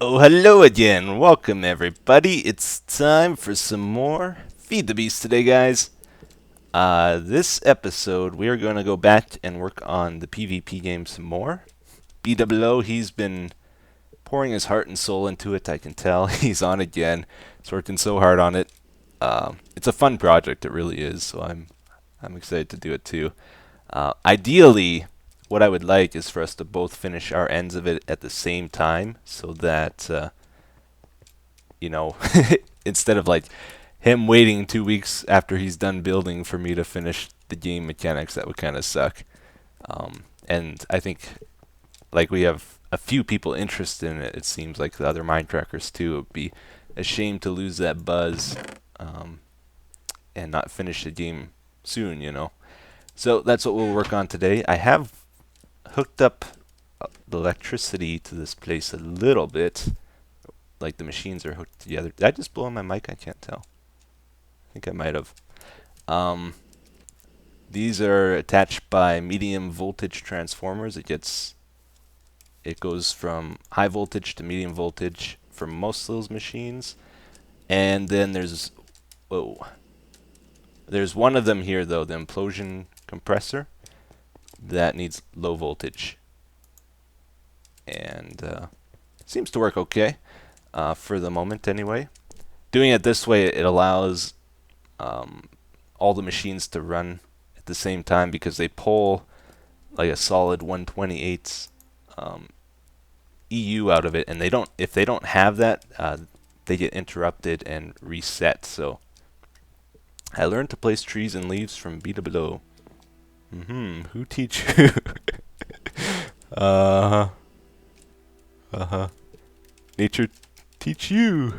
Oh, hello again. Welcome, everybody. It's time for some more Feed the Beast today, guys. This episode, we are going to go back and work on the PvP game some more. BWO, he's been pouring his heart and soul into it, I can tell. He's on again. He's working so hard on it. It's a fun project, it really is, so I'm excited to do it too. Ideally, what I would like is for us to both finish our ends of it at the same time, so that you know, instead of like him waiting 2 weeks after he's done building for me to finish the game mechanics, that would kind of suck. And I think like we have a few people interested in it. It seems like the other MindCrackers too. It would be a shame to lose that buzz and not finish the game soon, you know. So that's what we'll work on today. I have hooked up the electricity to this place a little bit. Like the machines are hooked together. Did I just blow on my mic? I can't tell. I think I might have. These are attached by medium voltage transformers. It goes from high voltage to medium voltage for most of those machines. And then there's one of them here though, the implosion compressor, that needs low voltage. And seems to work okay for the moment anyway. Doing it this way, it allows all the machines to run at the same time because they pull like a solid 128 EU out of it, and if they don't have that, they get interrupted and reset. So I learned to place trees and leaves from BWO. Who teach who? uh-huh. Uh-huh. Nature teach you.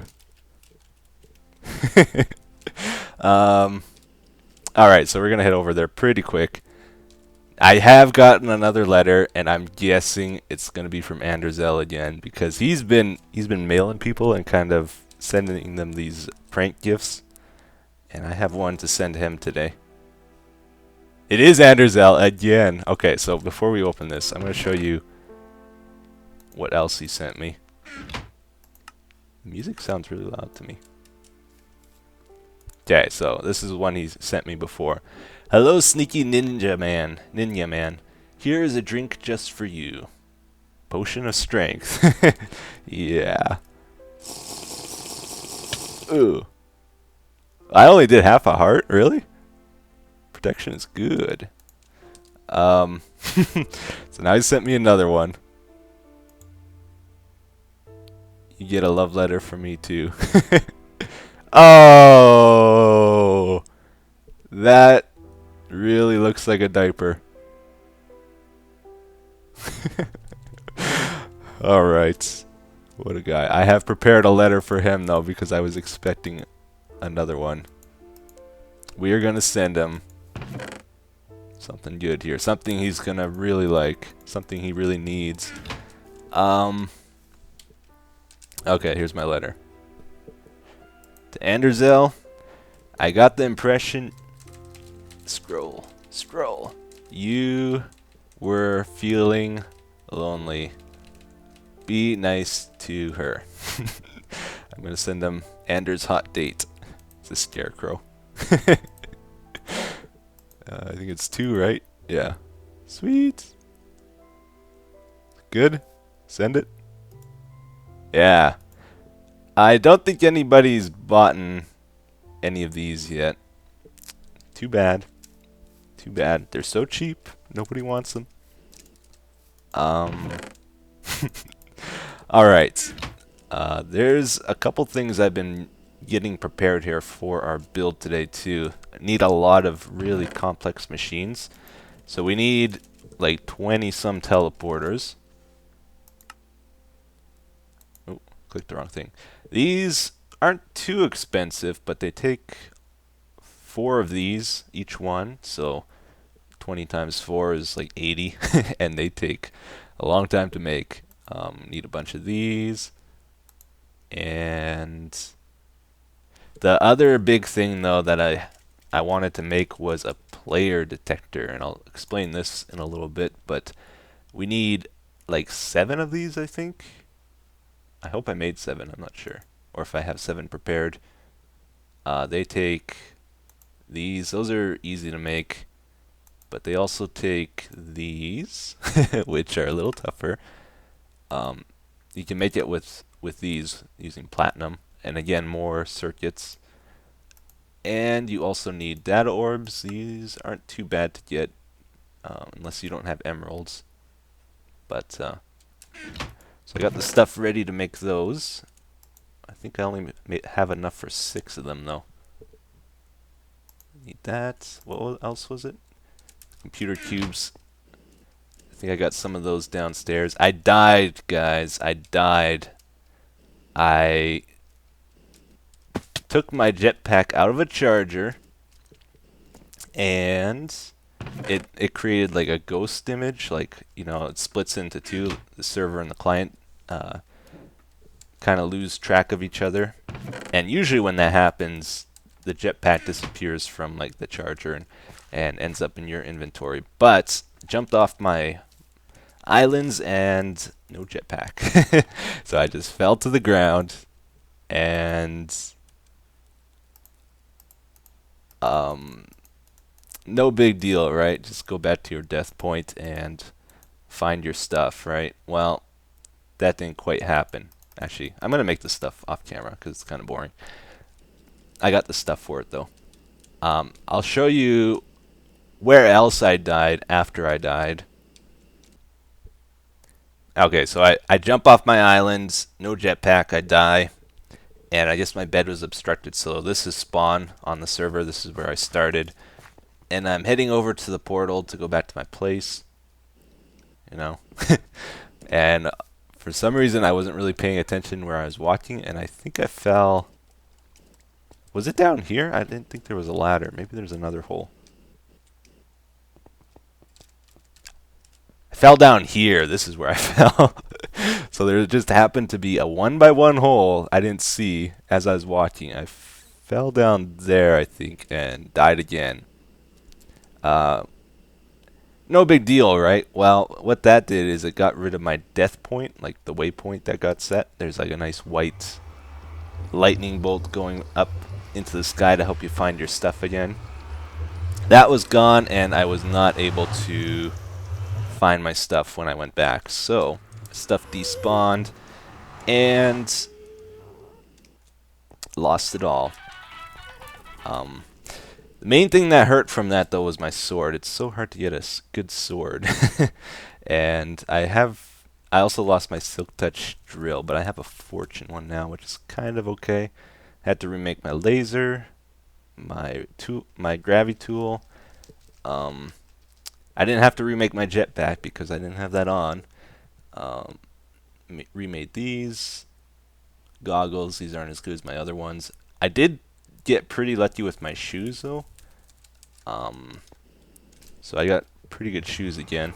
Alright, so we're gonna head over there pretty quick. I have gotten another letter, and I'm guessing it's gonna be from Anderzel again, because he's been mailing people and kind of sending them these prank gifts, and I have one to send him today. It is Anderzel again. Okay, so before we open this, I'm gonna show you what else he sent me. The music sounds really loud to me. Okay, so this is one he sent me before. Hello, sneaky ninja man. Here is a drink just for you. Potion of strength. Yeah. Ooh. I only did half a heart, really? Protection is good. So now he sent me another one. You get a love letter from me too. Oh, that really looks like a diaper. Alright. What a guy. I have prepared a letter for him though, because I was expecting another one. We are gonna send him something good here. Something he's gonna really like. Something he really needs. Okay, here's my letter. To Anderzel, I got the impression... Scroll. You were feeling lonely. Be nice to her. I'm gonna send him Anders' hot date. It's a scarecrow. I think it's 2, right? Yeah. Sweet. Good. Send it. Yeah. I don't think anybody's bought any of these yet. Too bad. Too bad. They're so cheap. Nobody wants them. Alright. There's a couple things I've been getting prepared here for our build today too. Need a lot of really complex machines. So we need like 20 some teleporters. Oh, clicked the wrong thing. These aren't too expensive, but they take 4 of these each one, so 20 times 4 is like 80, and they take a long time to make. Need a bunch of these. And the other big thing though that I wanted to make was a player detector, and I'll explain this in a little bit, but we need like 7 of these, I think. I hope I made 7, I'm not sure. Or if I have 7 prepared. They take these. Those are easy to make. But they also take these, which are a little tougher. You can make it with these using platinum. And again, more circuits. And you also need data orbs. These aren't too bad to get unless you don't have emeralds. But so I got the stuff ready to make those. I think I only have enough for 6 of them though. Need that. What else was it? Computer cubes. I think I got some of those downstairs. I died, guys. I died. I took my jetpack out of a charger, and it created like a ghost image. Like, you know, it splits into two. The server and the client kind of lose track of each other. And usually when that happens, the jetpack disappears from like the charger and ends up in your inventory. But jumped off my islands and no jetpack. So I just fell to the ground and no big deal, right? Just go back to your death point and find your stuff, right? Well, that didn't quite happen. Actually, I'm going to make the stuff off camera because it's kind of boring. I got the stuff for it, though. I'll show you where else I died after I died. Okay, so I jump off my island, no jetpack, I die. And I guess my bed was obstructed, so this is spawn on the server. This is where I started. And I'm heading over to the portal to go back to my place. You know? And for some reason, I wasn't really paying attention where I was walking, and I think I fell. Was it down here? I didn't think there was a ladder. Maybe there's another hole. I fell down here. This is where I fell. So there just happened to be a 1x1 hole I didn't see as I was walking. I fell down there, I think, and died again. No big deal, right? Well, what that did is it got rid of my death point, like the waypoint that got set. There's like a nice white lightning bolt going up into the sky to help you find your stuff again. That was gone, and I was not able to find my stuff when I went back. So, stuff despawned, and lost it all. The main thing that hurt from that, though, was my sword. It's so hard to get a good sword. And I also lost my Silk Touch drill, but I have a Fortune one now, which is kind of okay. Had to remake my laser, my gravity tool. I didn't have to remake my jetpack because I didn't have that on. Remade these goggles. These aren't as good as my other ones. I did get pretty lucky with my shoes, though. So I got pretty good shoes again.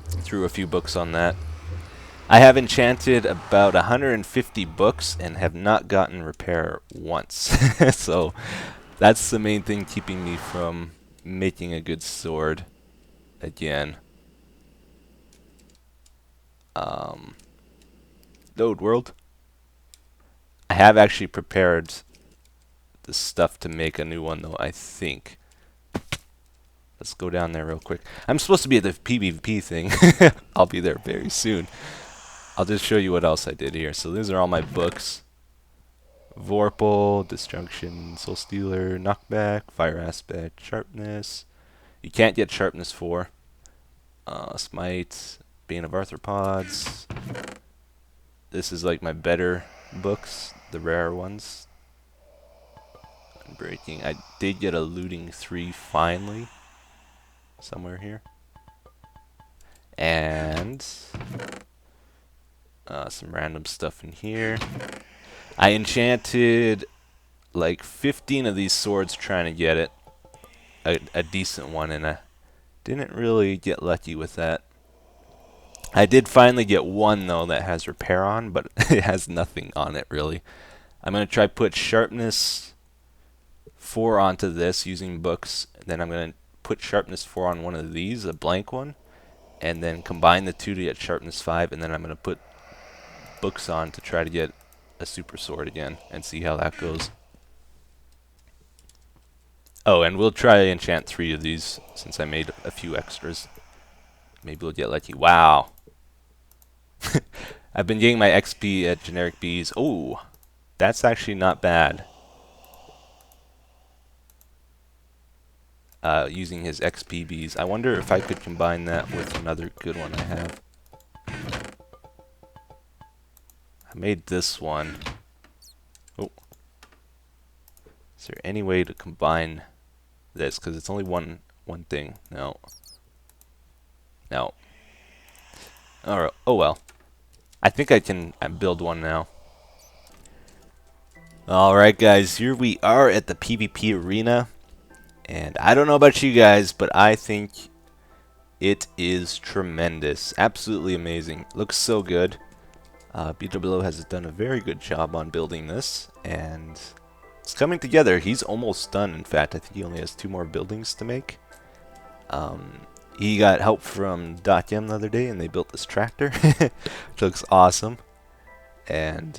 Threw a few books on that. I have enchanted about 150 books and have not gotten repair once. So that's the main thing keeping me from making a good sword again. Load world. I have actually prepared the stuff to make a new one, though, I think. Let's go down there real quick. I'm supposed to be at the PvP thing. I'll be there very soon. I'll just show you what else I did here. So these are all my books. Vorpal, Disjunction, Soul Stealer, Knockback, Fire Aspect, Sharpness. You can't get Sharpness 4. Smite, Bane of Arthropods. This is like my better books, the rare ones. Breaking. I did get a Looting 3 finally. Somewhere here. And some random stuff in here. I enchanted like 15 of these swords trying to get it. A decent one, and I didn't really get lucky with that. I did finally get one, though, that has repair on, but it has nothing on it, really. I'm going to try put Sharpness 4 onto this using books. Then I'm going to put Sharpness 4 on one of these, a blank one, and then combine the two to get Sharpness 5, and then I'm going to put books on to try to get a super sword again and see how that goes. Oh, and we'll try to enchant 3 of these since I made a few extras. Maybe we'll get lucky. Wow. I've been getting my XP at generic bees. Oh, that's actually not bad. Using his XP bees. I wonder if I could combine that with another good one I have. I made this one. Oh. Is there any way to combine this? Because it's only one thing. No. No. Alright. Oh well. I think I can build one now. Alright guys, here we are at the PvP arena. And I don't know about you guys, but I think it is tremendous. Absolutely amazing. Looks so good. BWO has done a very good job on building this, and it's coming together. He's almost done, in fact. I think he only has 2 more buildings to make. He got help from .yum the other day, and they built this tractor, which looks awesome. And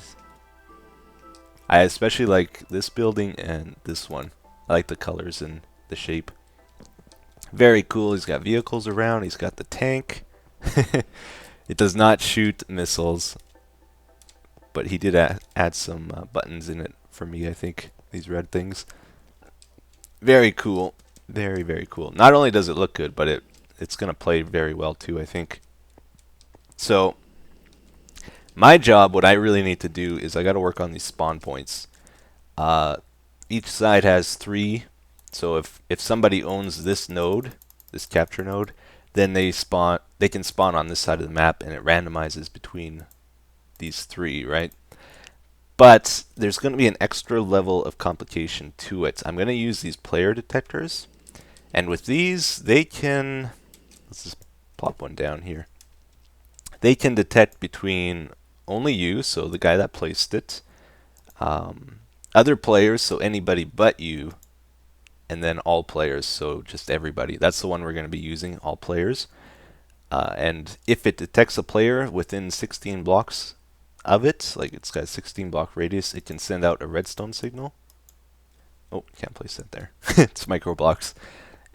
I especially like this building and this one. I like the colors and the shape. Very cool. He's got vehicles around. He's got the tank. It does not shoot missiles, but he did add some buttons in it for me, I think. These red things. Very cool. Very, very cool. Not only does it look good, but it's going to play very well too, I think. So, my job, what I really need to do is I got to work on these spawn points. Each side has 3. So if somebody owns this node, this capture node, then they can spawn on this side of the map, and it randomizes between these 3, right? But there's going to be an extra level of complication to it. I'm going to use these player detectors, and with these they can, let's just plop one down here. They can detect between only you, so the guy that placed it, other players, so anybody but you, and then all players, so just everybody. That's the one we're going to be using, all players. And if it detects a player within 16 blocks of it, like it's got a 16 block radius, it can send out a redstone signal. Oh, can't place that there. It's micro blocks.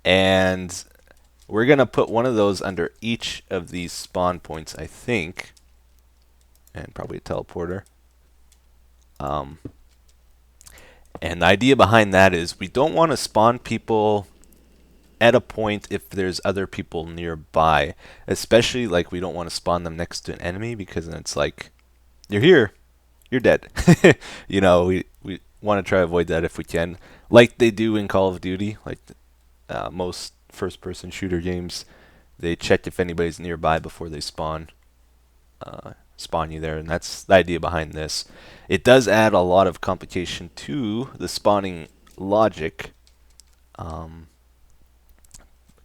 And we're going to put one of those under each of these spawn points, I think. And probably a teleporter. And the idea behind that is we don't want to spawn people at a point if there's other people nearby. Especially, like, we don't want to spawn them next to an enemy, because then it's like, you're here, you're dead. You know, we want to try to avoid that if we can. Like they do in Call of Duty, like most first-person shooter games, they check if anybody's nearby before they spawn you there, and that's the idea behind this. It does add a lot of complication to the spawning logic,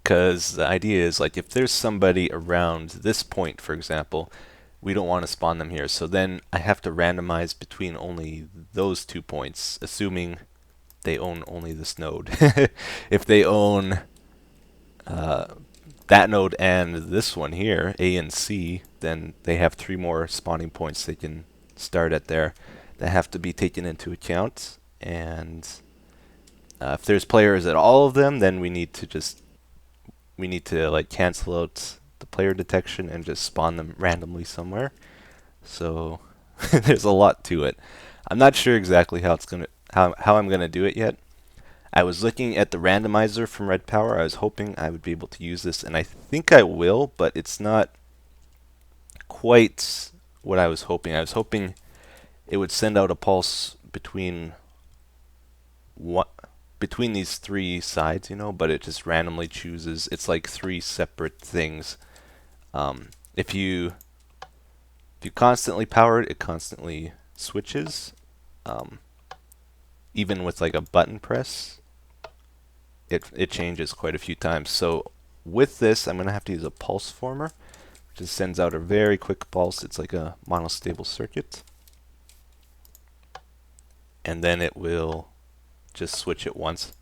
because the idea is, like, if there's somebody around this point, for example, we don't want to spawn them here, so then I have to randomize between only those 2 points, assuming they own only this node. If they own that node and this one here, A and C, then they have 3 more spawning points they can start at there that have to be taken into account. And if there's players at all of them, then we need to like cancel out the player detection and just spawn them randomly somewhere. So there's a lot to it. I'm not sure exactly how I'm gonna do it yet. I was looking at the randomizer from Red Power. I was hoping I would be able to use this, and I think I will, but it's not quite what I was hoping. I was hoping it would send out a pulse between these 3 sides, you know, but it just randomly chooses. It's like 3 separate things. If you constantly power it, it constantly switches. Even with like a button press, it changes quite a few times. So with this, I'm going to have to use a pulse former, which just sends out a very quick pulse. It's like a monostable circuit. And then it will just switch it once.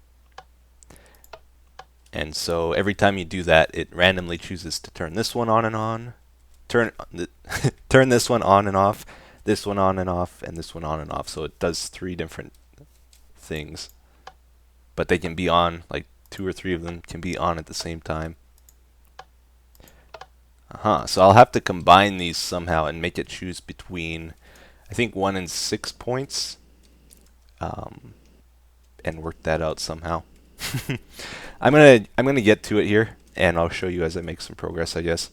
And so every time you do that, it randomly chooses to turn this one on and on, turn this one on and off, this one on and off, and this one on and off. So it does 3 different things, but they can be on, like 2 or 3 of them can be on at the same time. So I'll have to combine these somehow and make it choose between, I think, 1 and 6 points, and work that out somehow. I'm gonna get to it here, and I'll show you as I make some progress, I guess.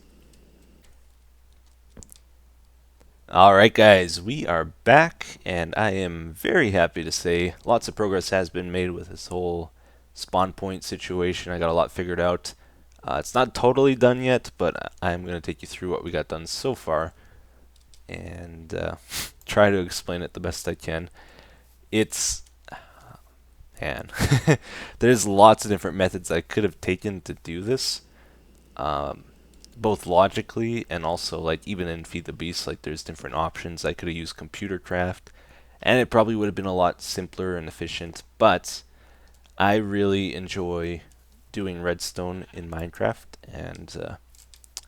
Alright guys, we are back, and I am very happy to say lots of progress has been made with this whole spawn point situation. I got a lot figured out. It's not totally done yet, but I'm going to take you through what we got done so far and try to explain it the best I can. It's... man, there's lots of different methods I could have taken to do this. Both logically and also, like, even in Feed the Beast, like, there's different options. I could have used computer craft, and it probably would have been a lot simpler and efficient, but I really enjoy doing redstone in Minecraft, and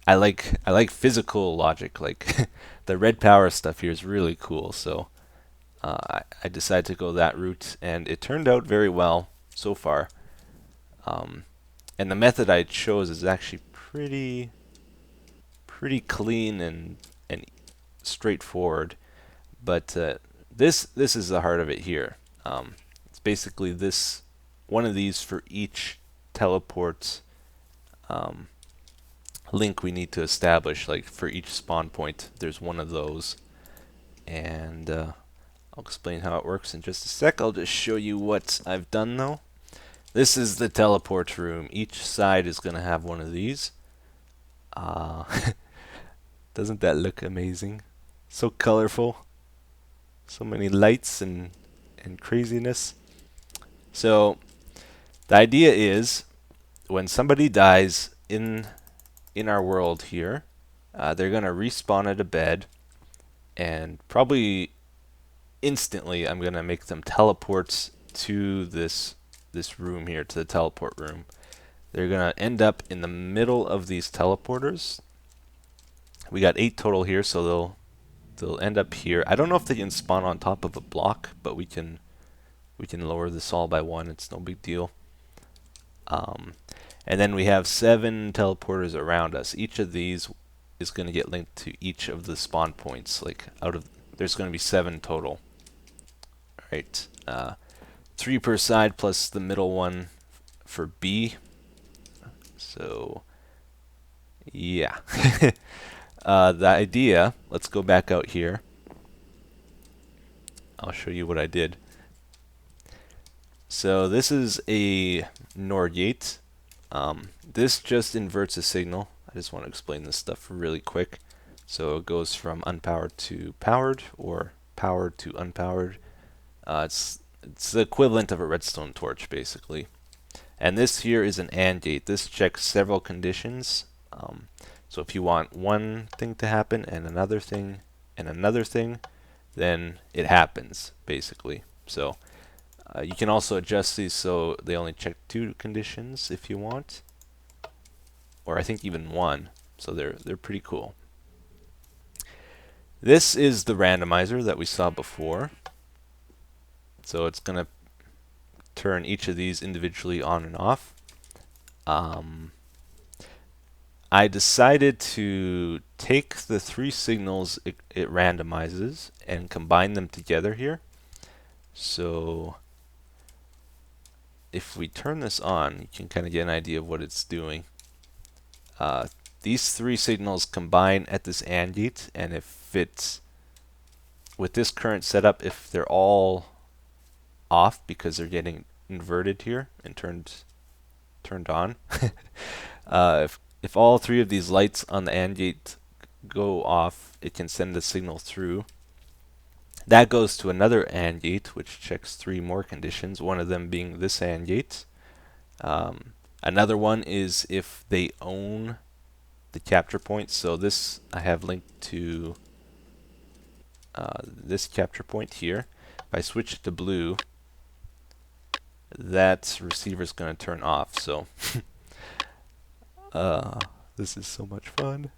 I like physical logic. Like, the red power stuff here is really cool, so I decided to go that route, and it turned out very well so far. And the method I chose is actually pretty clean and straightforward, but this is the heart of it here. It's basically this one of these for each teleport link we need to establish. Like, for each spawn point, there's one of those, and I'll explain how it works in just a sec. I'll just show you what I've done though. This is the teleport room. Each side is going to have one of these. Doesn't that look amazing? So colorful. So many lights and craziness. So the idea is, when somebody dies in our world here, they're going to respawn at a bed, and probably instantly I'm going to make them teleport to this room here, to the teleport room. They're going to end up in the middle of these teleporters. We got 8 total here, so they'll end up here. I don't know if they can spawn on top of a block, but we can lower this all by 1. It's no big deal. And then we have 7 teleporters around us. Each of these is going to get linked to each of the spawn points. Like, there's going to be 7 total. Right. 3 per side plus the middle one for B. So, yeah. The idea, let's go back out here. I'll show you what I did. So this is a NOR gate. This just inverts a signal. I just want to explain this stuff really quick. So it goes from unpowered to powered, or powered to unpowered. It's the equivalent of a redstone torch, basically. And this here is an AND gate. This checks several conditions. So if you want one thing to happen and another thing and another thing, then it happens, basically. So you can also adjust these so they only check 2 conditions if you want, or I think even 1. So they're pretty cool. This is the randomizer that we saw before. So it's going to turn each of these individually on and off. I decided to take the 3 signals it randomizes and combine them together here. So if we turn this on, you can kind of get an idea of what it's doing. These 3 signals combine at this AND gate, and if it's with this current setup, if they're all off because they're getting inverted here and turned on, if all 3 of these lights on the AND gate go off, it can send a signal through. That goes to another AND gate, which checks 3 more conditions, one of them being this AND gate. Another one is if they own the capture point. So this I have linked to this capture point here. If I switch it to blue, that receiver is going to turn off. So this is so much fun.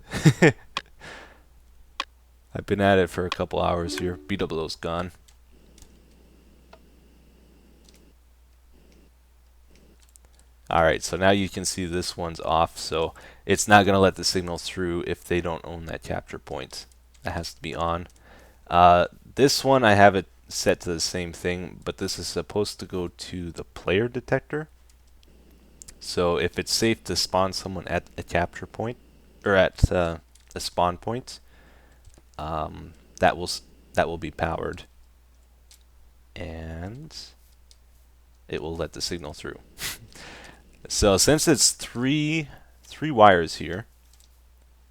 I've been at it for a couple hours here. BWO's gone. Alright, so now you can see this one's off, so it's not going to let the signal through if they don't own that capture point. That has to be on. This one I have it set to the same thing, but this is supposed to go to the player detector. So if it's safe to spawn someone at a capture point, or at a spawn point, that will be powered, and it will let the signal through. So since it's three wires here,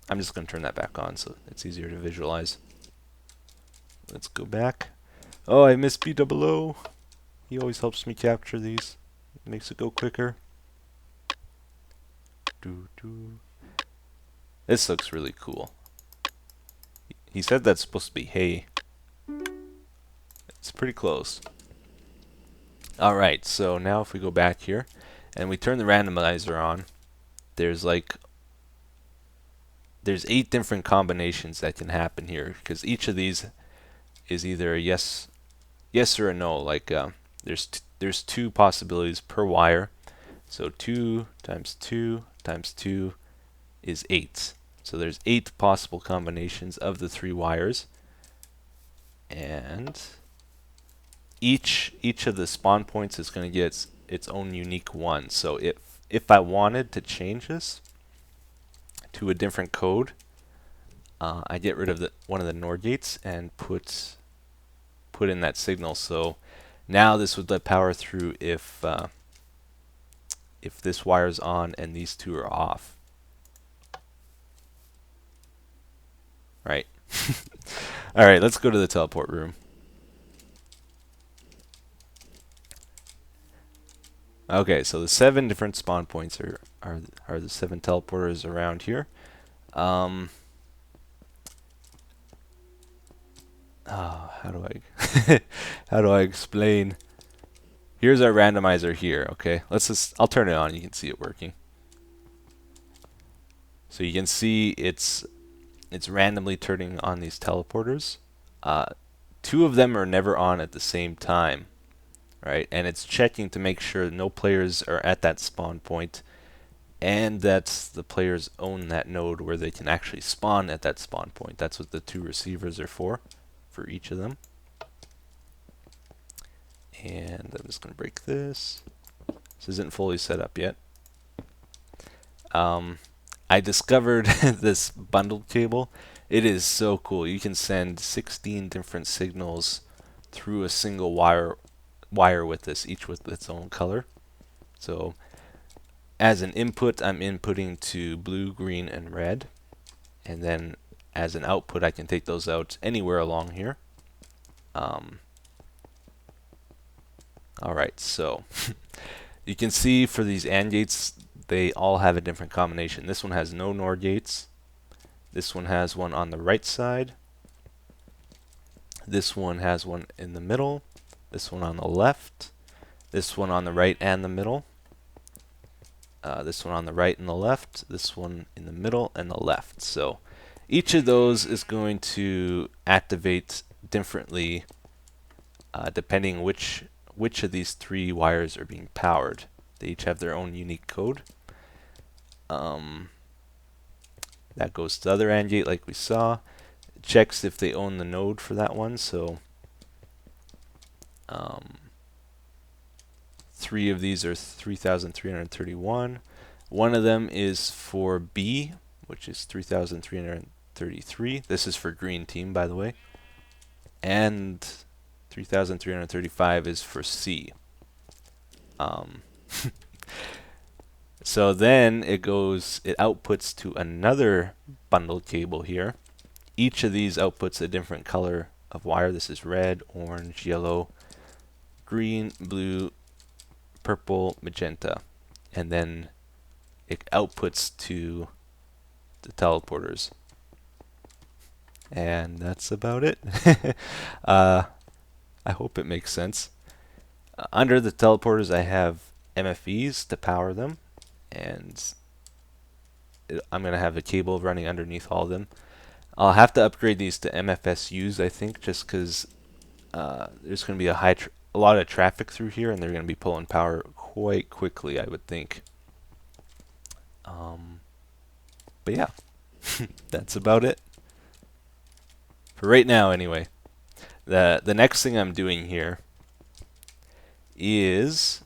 I'm just going to turn that back on so it's easier to visualize. Let's go back. Oh, I missed BWO. He always helps me capture these. It makes it go quicker. This looks really cool. He said that's supposed to be hay. It's pretty close. Alright, so now if we go back here and we turn the randomizer on, there's 8 different combinations that can happen here, because each of these is either a yes or a no. Like there's 2 possibilities per wire. So 2 times 2 times 2 is 8. So there's 8 possible combinations of the 3 wires, and each of the spawn points is going to get its own unique one. So if I wanted to change this to a different code, I get rid of one of the NOR gates and put in that signal. So now this would let power through if this wire's on and these 2 are off. Right. Alright, let's go to the teleport room. Okay, so the 7 different spawn points are the 7 teleporters around here. How do I how do I explain? Here's our randomizer here. Okay, I'll turn it on. You can see it working. So you can see it's randomly turning on these teleporters. 2 of them are never on at the same time, right? And it's checking to make sure no players are at that spawn point, and that the players own that node where they can actually spawn at that spawn point. That's what the 2 receivers are for each of them. And I'm just going to break this. This isn't fully set up yet. I discovered this bundled cable. It is so cool. You can send 16 different signals through a single wire with this, each with its own color. So as an input, I'm inputting to blue, green, and red. And then as an output, I can take those out anywhere along here. Alright, so you can see for these AND gates, they all have a different combination. This one has no NOR gates. This one has one on the right side. This one has one in the middle. This one on the left. This one on the right and the middle. This one on the right and the left. This one in the middle and the left. So each of those is going to activate differently depending which of these 3 wires are being powered. They each have their own unique code. That goes to the other AND gate like we saw. It checks if they own the node for that one. So 3 of these are 3,331. One of them is for B, which is 3,333. This is for green team, by the way. And 3,335 is for C. So then it outputs to another bundled cable here. Each of these outputs a different color of wire. This is red, orange, yellow, green, blue, purple, magenta. And then it outputs to the teleporters. And that's about it. I hope it makes sense. Under the teleporters, I have MFEs to power them, and I'm going to have a cable running underneath all of them. I'll have to upgrade these to MFSUs, I think, just because there's going to be a lot of traffic through here, and they're going to be pulling power quite quickly, I would think. But yeah, that's about it for right now, anyway. The next thing I'm doing here is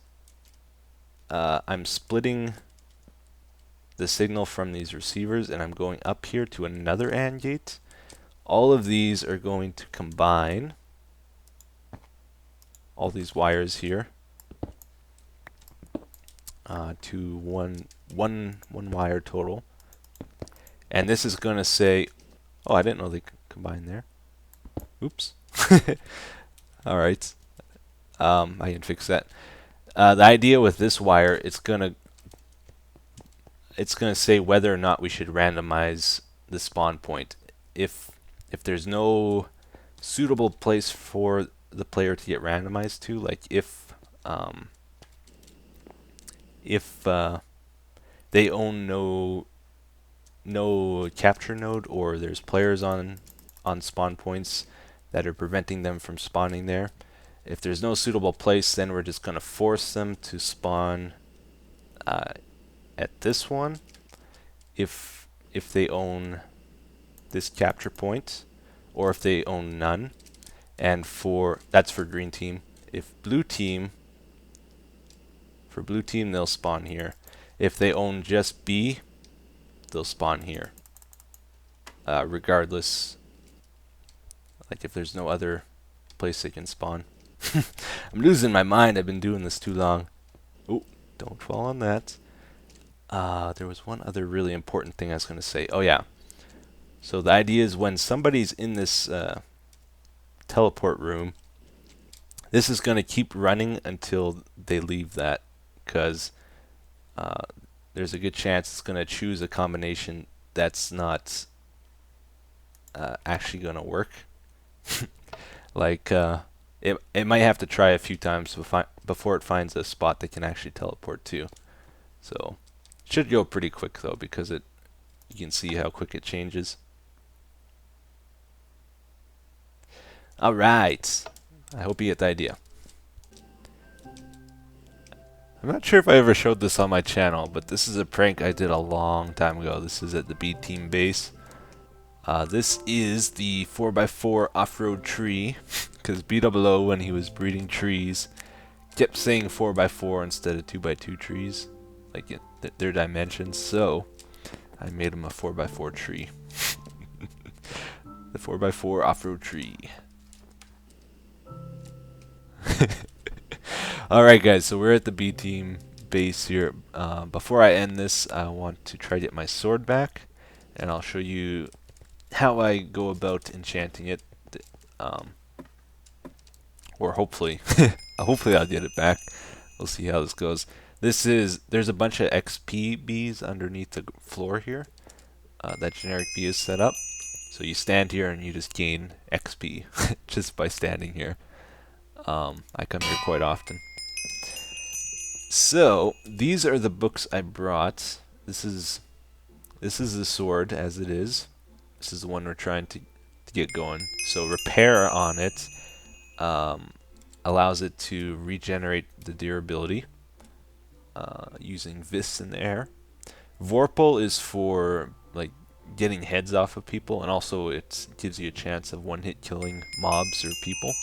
I'm splitting the signal from these receivers, and I'm going up here to another AND gate. All of these are going to combine, all these wires here, to one wire total. And this is going to say, oh, I didn't know they could combine there. Oops. Alright. I can fix that. The idea with this wire, it's gonna say whether or not we should randomize the spawn point. If there's no suitable place for the player to get randomized to, like if they own no capture node, or there's players on spawn points that are preventing them from spawning there. If there's no suitable place, then we're just going to force them to spawn at this one if they own this capture point, or if they own none. And that's for green team. If blue team, for blue team, they'll spawn here. If they own just B, they'll spawn here. Regardless, like if there's no other place they can spawn. I'm losing my mind. I've been doing this too long. Oh, don't fall on that. There was one other really important thing I was going to say. Oh yeah. So the idea is when somebody's in this teleport room, this is going to keep running until they leave that, because there's a good chance it's going to choose a combination that's not actually going to work. Like it might have to try a few times before it finds a spot they can actually teleport to. So it should go pretty quick though, because you can see how quick it changes. Alright, I hope you get the idea. I'm not sure if I ever showed this on my channel, but this is a prank I did a long time ago. This is at the B team base. This is the 4x4 off-road tree, because BOO, when he was breeding trees, kept saying 4x4 instead of 2x2 trees, like their dimensions, so I made him a 4x4 tree. The 4x4 off-road tree. Alright guys, so we're at the B team base here. Before I end this, I want to try to get my sword back, and I'll show you how I go about enchanting it, or hopefully hopefully I'll get it back. We'll see how this goes. There's a bunch of XP bees underneath the floor here. That generic bee is set up, so you stand here and you just gain XP just by standing here. I come here quite often. So these are the books I brought. This is the sword as it is. This is the one we're trying to get going. So repair on it allows it to regenerate the durability using Vis in the air. Vorpal is for like getting heads off of people, and also it gives you a chance of one-hit killing mobs or people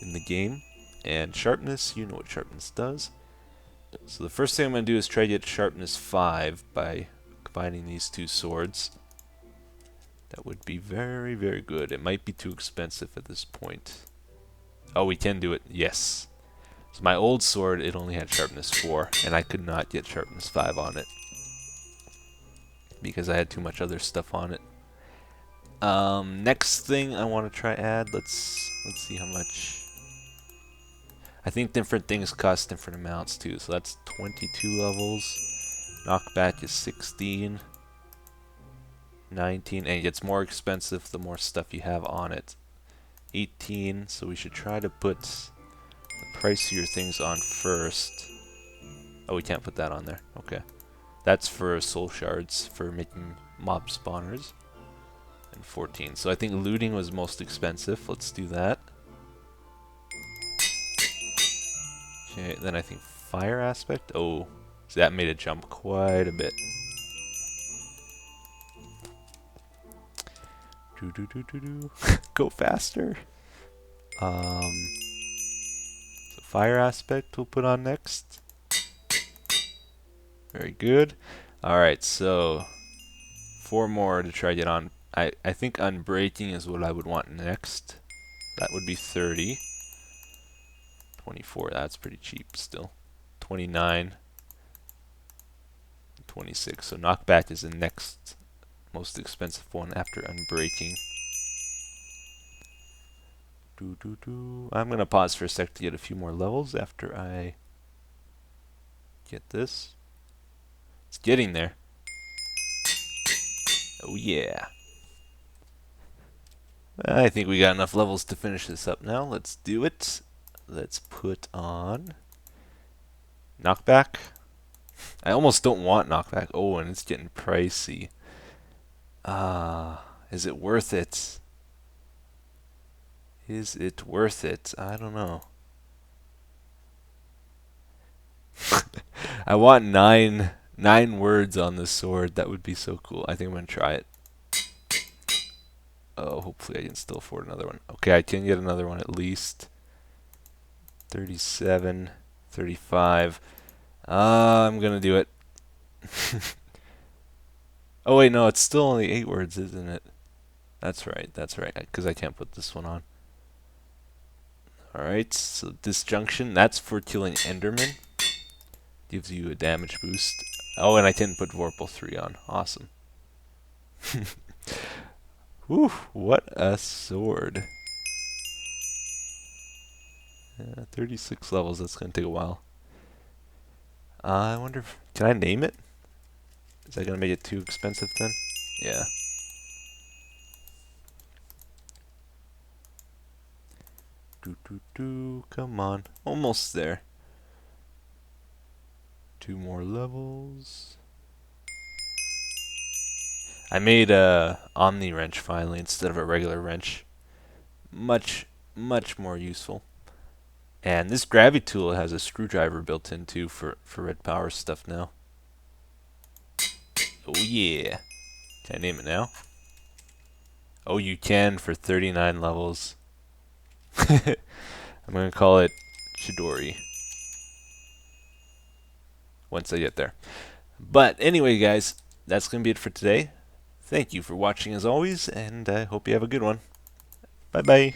in the game. And sharpness, you know what sharpness does. So the first thing I'm going to do is try to get sharpness 5 by combining these two swords. That would be very, very good. It might be too expensive at this point. Oh, we can do it. Yes. So my old sword, it only had sharpness 4, and I could not get sharpness 5 on it because I had too much other stuff on it. Next thing I want to try add, let's see how much. I think different things cost different amounts too. So that's 22 levels. Knockback is 16. 19, and it gets more expensive the more stuff you have on it. 18, so we should try to put the pricier things on first. Oh, we can't put that on there. Okay. That's for soul shards, for making mob spawners. and 14. So I think looting was most expensive. Let's do that. Okay, then I think fire aspect. Oh, so that made it jump quite a bit. Go faster. So fire aspect we'll put on next. Very good. Alright, so 4 more to try to get on. I think unbreaking is what I would want next. That would be 30. 24, that's pretty cheap still. 29. 26. So knockback is the next most expensive one after unbreaking. I'm gonna pause for a sec to get a few more levels after I get this. It's getting there. Oh yeah. I think we got enough levels to finish this up now. Let's do it. Let's put on knockback. I almost don't want knockback. Oh, and it's getting pricey. Is it worth it? Is it worth it? I don't know. I want nine words on this sword. That would be so cool. I think I'm gonna try it. Oh, hopefully I can still afford another one. Okay, I can get another one at least. 37, 35. I'm gonna do it. Oh wait, no, it's still only 8 words, isn't it? That's right, because I can't put this one on. Alright, so disjunction, that's for killing Enderman. Gives you a damage boost. Oh, and I didn't put Vorpal 3 on. Awesome. Whew, what a sword. 36 levels, that's going to take a while. I wonder if... Can I name it? Is that going to make it too expensive then? Yeah. Come on. Almost there. 2 more levels. I made a Omni wrench finally instead of a regular wrench. Much more useful. And this gravity tool has a screwdriver built in too for red power stuff now. Oh yeah. Can I name it now? Oh, you can for 39 levels. I'm going to call it Chidori. Once I get there. But anyway, guys, that's going to be it for today. Thank you for watching as always, and I hope you have a good one. Bye-bye.